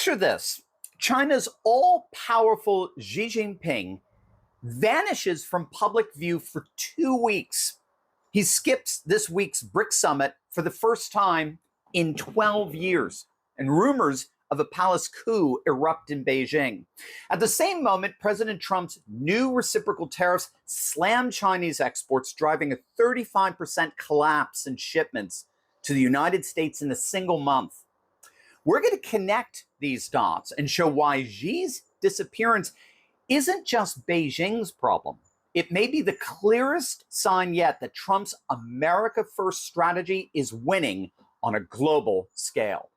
Picture this. China's all-powerful Xi Jinping vanishes from public view for 2 weeks. He skips this week's BRICS summit for the first time in 12 years, and rumors of a palace coup erupt in Beijing. At the same moment, President Trump's new reciprocal tariffs slam Chinese exports, driving a 35% collapse in shipments to the United States in a single month. We're going to connect these dots and show why Xi's disappearance isn't just Beijing's problem. It may be the clearest sign yet that Trump's America First strategy is winning on a global scale.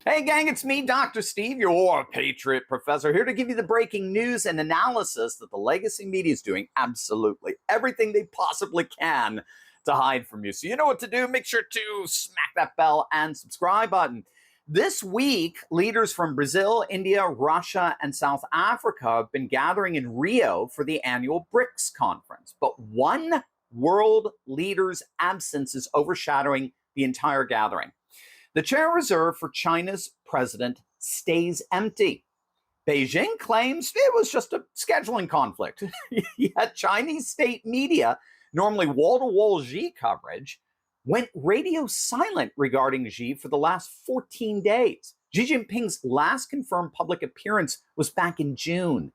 Hey gang, it's me, Dr. Steve, your Patriot Professor, here to give you the breaking news and analysis that the legacy media is doing absolutely everything they possibly can to hide from you. So you know what to do. Make sure to smack that bell and subscribe button. This week, leaders from Brazil, India, Russia, and South Africa have been gathering in Rio for the annual BRICS conference. But one world leader's absence is overshadowing the entire gathering. The chair reserved for China's president stays empty. Beijing claims it was just a scheduling conflict. Yet Chinese state media, normally wall-to-wall Xi coverage, went radio silent regarding Xi for the last 14 days. Xi Jinping's last confirmed public appearance was back in June.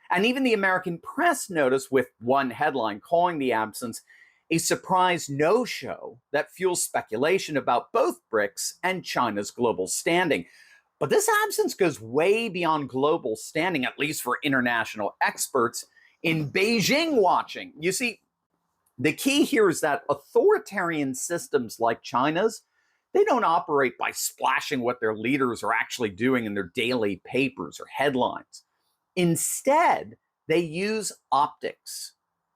And even the American press noticed, with one headline calling the absence a surprise no-show that fuels speculation about both BRICS and China's global standing. But this absence goes way beyond global standing, at least for international experts in Beijing watching. You see, the key here is that authoritarian systems like China's, they don't operate by splashing what their leaders are actually doing in their daily papers or headlines. Instead, they use optics.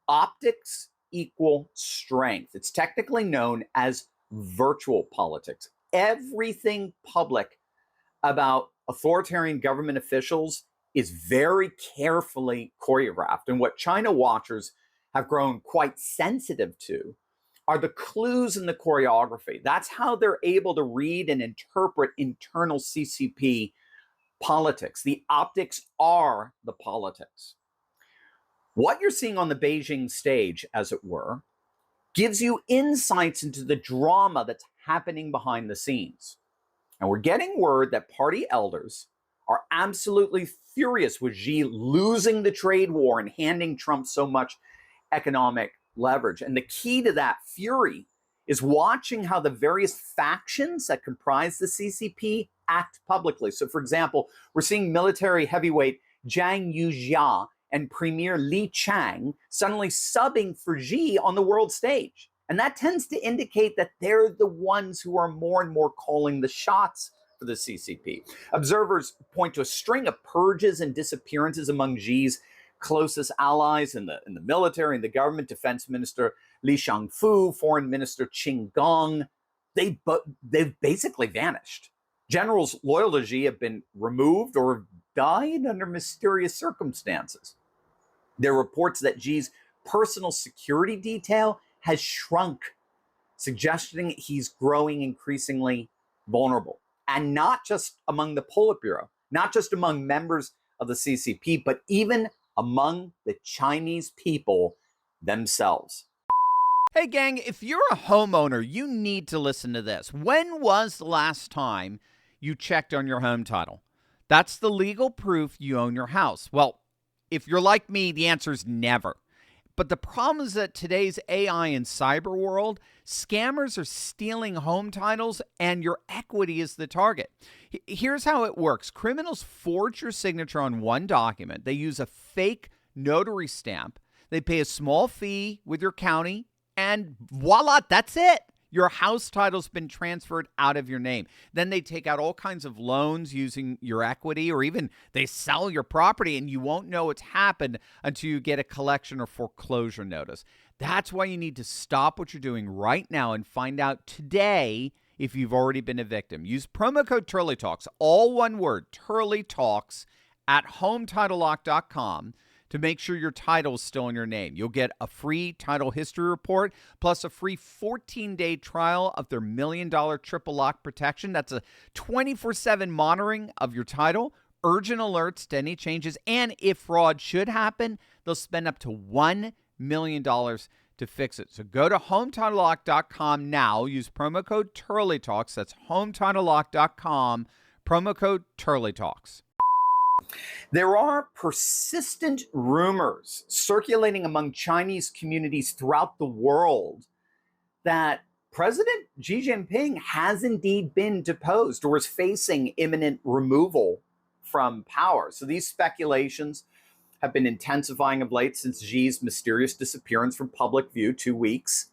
Optics equal strength. It's technically known as virtual politics. Everything public about authoritarian government officials is very carefully choreographed. And what China watchers have grown quite sensitive to are the clues in the choreography. That's how they're able to read and interpret internal CCP politics. The optics are the politics. What you're seeing on the Beijing stage, as it were, gives you insights into the drama that's happening behind the scenes. And we're getting word that party elders are absolutely furious with Xi losing the trade war and handing Trump so much economic leverage. And the key to that fury is watching how the various factions that comprise the CCP act publicly. So, for example, we're seeing military heavyweight Zhang Yujia and Premier Li Chang suddenly subbing for Xi on the world stage. And that tends to indicate that they're the ones who are more and more calling the shots for the CCP. Observers point to a string of purges and disappearances among Xi's closest allies in the military and the government. Defense Minister Li Shangfu, Foreign Minister Qin Gang, they've basically vanished. Generals loyal to Xi have been removed or have died under mysterious circumstances. There are reports that Xi's personal security detail has shrunk, suggesting he's growing increasingly vulnerable. And not just among the Politburo, not just among members of the CCP, but even among the Chinese people themselves. Hey gang, if you're a homeowner, you need to listen to this. When was the last time you checked on your home title? That's the legal proof you own your house. Well, if you're like me, the answer is never. But the problem is that today's AI and cyber world, scammers are stealing home titles and your equity is the target. Here's how it works. Criminals forge your signature on one document. They use a fake notary stamp. They pay a small fee with your county, and voila, that's it. Your house title's been transferred out of your name. Then they take out all kinds of loans using your equity, or even they sell your property, and you won't know it's happened until you get a collection or foreclosure notice. That's why you need to stop what you're doing right now and find out today if you've already been a victim. Use promo code TurleyTalks, all one word, Turley Talks, at HomeTitleLock.com to make sure your title is still in your name. You'll get a free title history report plus a free 14-day trial of their $1 million triple lock protection. That's a 24/7 monitoring of your title, urgent alerts to any changes, and if fraud should happen, they'll spend up to $1 million to fix it. So go to HomeTitleLock.com now. Use promo code TurleyTalks. That's HomeTitleLock.com, promo code TurleyTalks. There are persistent rumors circulating among Chinese communities throughout the world that President Xi Jinping has indeed been deposed or is facing imminent removal from power. So these speculations have been intensifying of late since Xi's mysterious disappearance from public view 2 weeks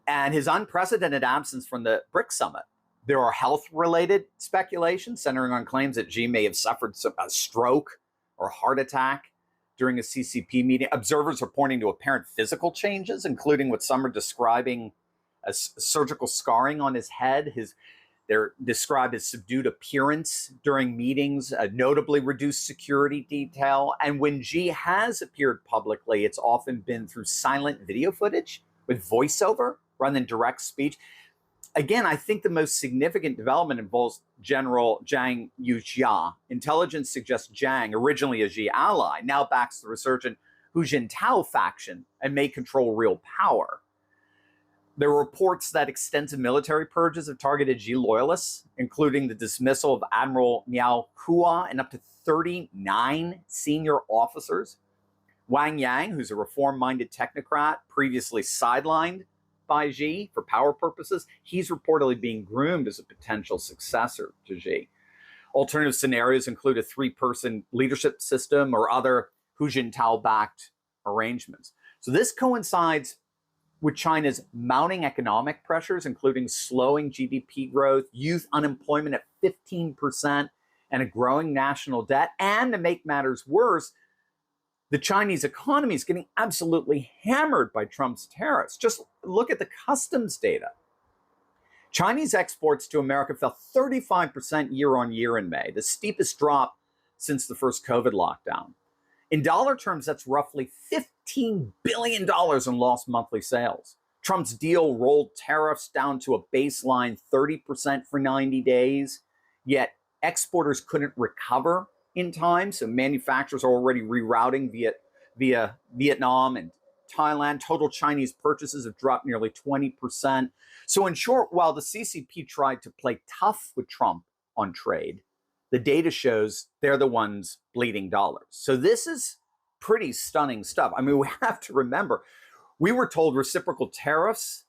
and his unprecedented absence from the BRICS summit. There are health-related speculations centering on claims that Xi may have suffered a stroke or heart attack during a CCP meeting. Observers are pointing to apparent physical changes, including what some are describing as surgical scarring on his head. They're described as subdued appearance during meetings, a notably reduced security detail. And when Xi has appeared publicly, it's often been through silent video footage with voiceover rather than direct speech. Again, I think the most significant development involves General Zhang Yujia. Intelligence suggests Zhang, originally a Xi ally, now backs the resurgent Hu Jintao faction and may control real power. There are reports that extensive military purges have targeted Xi loyalists, including the dismissal of Admiral Miao Hua and up to 39 senior officers. Wang Yang, who's a reform-minded technocrat, previously sidelined by Xi for power purposes, he's reportedly being groomed as a potential successor to Xi. Alternative scenarios include a 3-person leadership system or other Hu Jintao-backed arrangements. So this coincides with China's mounting economic pressures, including slowing GDP growth, youth unemployment at 15%, and a growing national debt. And to make matters worse, the Chinese economy is getting absolutely hammered by Trump's tariffs. Just look at the customs data. Chinese exports to America fell 35% year on year in May, the steepest drop since the first COVID lockdown. In dollar terms, that's roughly $15 billion in lost monthly sales. Trump's deal rolled tariffs down to a baseline 30% for 90 days, yet exporters couldn't recover in time, so manufacturers are already rerouting via Vietnam and Thailand. Total Chinese purchases have dropped nearly 20%. So in short, while the CCP tried to play tough with Trump on trade, the data shows they're the ones bleeding dollars. So this is pretty stunning stuff. I mean, we have to remember, we were told reciprocal tariffs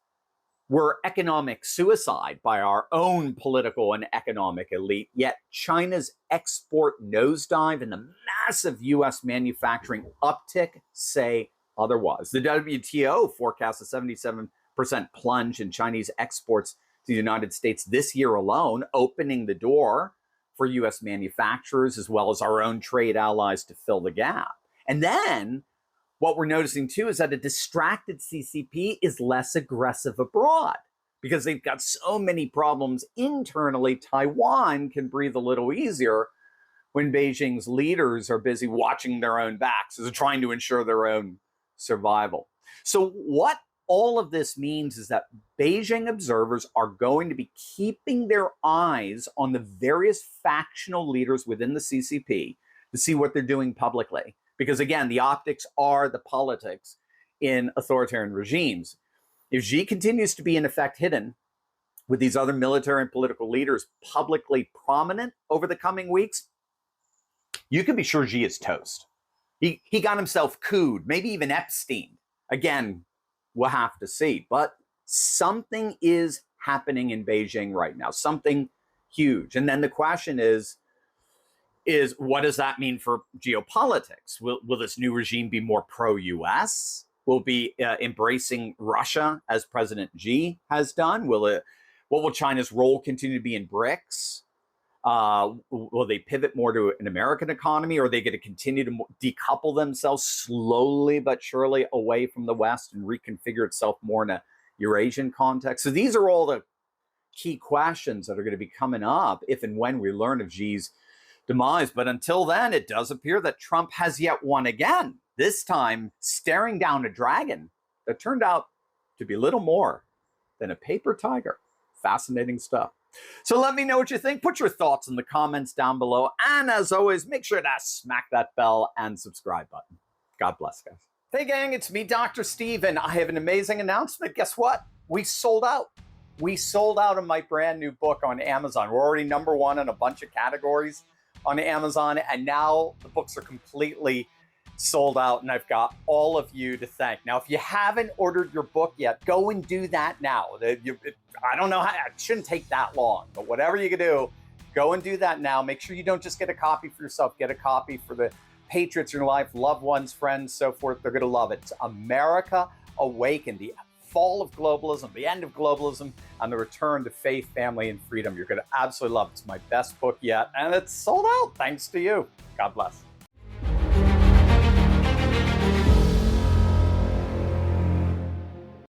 were economic suicide by our own political and economic elite, yet China's export nosedive and the massive U.S. manufacturing uptick say otherwise. The WTO forecasts a 77% plunge in Chinese exports to the United States this year alone, opening the door for U.S. manufacturers as well as our own trade allies to fill the gap. And then what we're noticing too is that a distracted CCP is less aggressive abroad because they've got so many problems internally. Taiwan can breathe a little easier when Beijing's leaders are busy watching their own backs as trying to ensure their own survival. So what all of this means is that Beijing observers are going to be keeping their eyes on the various factional leaders within the CCP to see what they're doing publicly. Because again, the optics are the politics in authoritarian regimes. If Xi continues to be in effect hidden with these other military and political leaders publicly prominent over the coming weeks, you can be sure Xi is toast. He got himself couped, maybe even EPSTEIN. Again, we'll have to see. But something is happening in Beijing right now, something huge. And then the question is what does that mean for geopolitics? Will this new regime be more pro-US? Will be embracing Russia as President Xi has done? What will China's role continue to be in BRICS? Will they pivot more to an American economy, or are they going to continue to decouple themselves slowly but surely away from the West and reconfigure itself more in a Eurasian context? So these are all the key questions that are going to be coming up if and when we learn of Xi's demise. But until then, it does appear that Trump has yet won again this time staring down a dragon that turned out to be little more than a paper tiger. Fascinating stuff. So let me know what you think. Put your thoughts in the comments down below. And as always, make sure to smack that bell and subscribe button. God bless, guys. Hey, gang, it's me, Dr. Steve, and I have an amazing announcement. Guess what? We sold out. We sold out of my brand new book on Amazon. We're already #1 in a bunch of categories on Amazon, and now the books are completely sold out, and I've got all of you to thank. Now, if you haven't ordered your book yet, go and do that now. I don't know how, it shouldn't take that long, but whatever you can do, go and do that now. Make sure you don't just get a copy for yourself, get a copy for the patriots in your life, loved ones, friends, so forth. They're going to love it. It's America Awakened, the fall of globalism, the end of globalism, and the return to faith, family, and freedom. You're going to absolutely love it. It's my best book yet, and it's sold out thanks to you. God bless.